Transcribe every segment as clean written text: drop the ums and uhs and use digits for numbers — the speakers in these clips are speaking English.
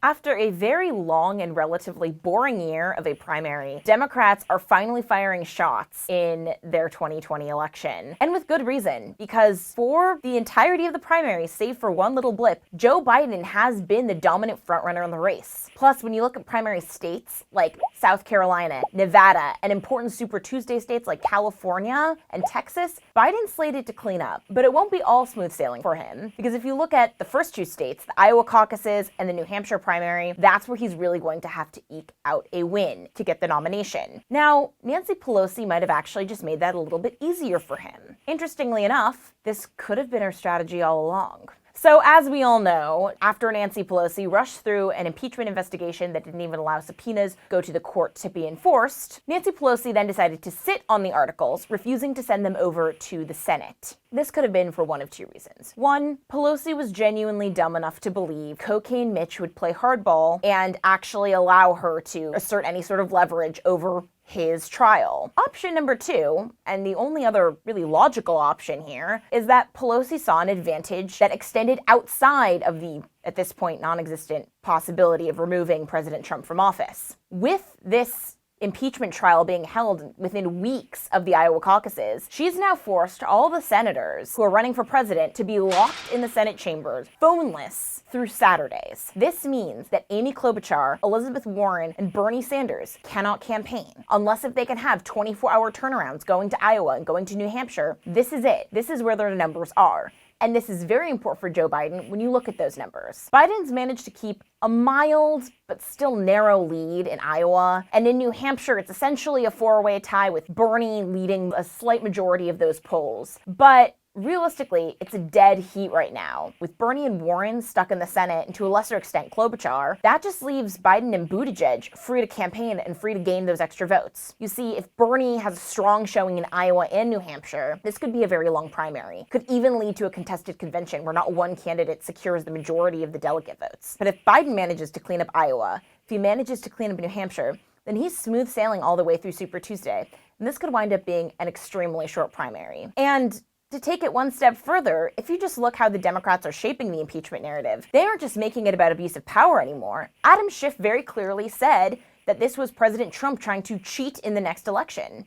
After a very long and relatively boring year of a primary, Democrats are finally firing shots in their 2020 election. And with good reason, because for the entirety of the primary, save for one little blip, Joe Biden has been the dominant frontrunner in the race. Plus, when you look at primary states like South Carolina, Nevada, and important Super Tuesday states like California and Texas, Biden's slated to clean up. But it won't be all smooth sailing for him, because if you look at the first two states, the Iowa caucuses and the New Hampshire primary, that's where he's really going to have to eke out a win to get the nomination. Now, Nancy Pelosi might have actually just made that a little bit easier for him. Interestingly enough, this could have been her strategy all along. So as we all know, after Nancy Pelosi rushed through an impeachment investigation that didn't even allow subpoenas go to the court to be enforced, Nancy Pelosi then decided to sit on the articles, refusing to send them over to the Senate. This could have been for one of two reasons. One, Pelosi was genuinely dumb enough to believe Cocaine Mitch would play hardball and actually allow her to assert any sort of leverage over his trial. Option number two, and the only other really logical option here, is that Pelosi saw an advantage that extended outside of the, at this point, non-existent possibility of removing President Trump from office. With this impeachment trial being held within weeks of the Iowa caucuses, she's now forced all the senators who are running for president to be locked in the Senate chambers, phoneless, through Saturdays. This means that Amy Klobuchar, Elizabeth Warren, and Bernie Sanders cannot campaign unless if they can have 24-hour turnarounds going to Iowa and going to New Hampshire. This is it. This is where their numbers are. And this is very important for Joe Biden when you look at those numbers. Biden's managed to keep a mild but still narrow lead in Iowa. And in New Hampshire, it's essentially a four-way tie with Bernie leading a slight majority of those polls. But realistically, it's a dead heat right now. With Bernie and Warren stuck in the Senate, and to a lesser extent Klobuchar, that just leaves Biden and Buttigieg free to campaign and free to gain those extra votes. You see, if Bernie has a strong showing in Iowa and New Hampshire, this could be a very long primary. Could even lead to a contested convention where not one candidate secures the majority of the delegate votes. But if Biden manages to clean up Iowa, if he manages to clean up New Hampshire, then he's smooth sailing all the way through Super Tuesday. And this could wind up being an extremely short primary. And to take it one step further, if you just look how the Democrats are shaping the impeachment narrative, they aren't just making it about abuse of power anymore. Adam Schiff very clearly said that this was President Trump trying to cheat in the next election.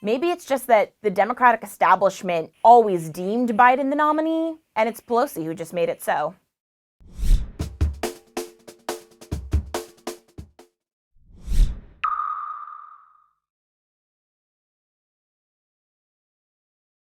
Maybe it's just that the Democratic establishment always deemed Biden the nominee, and it's Pelosi who just made it so.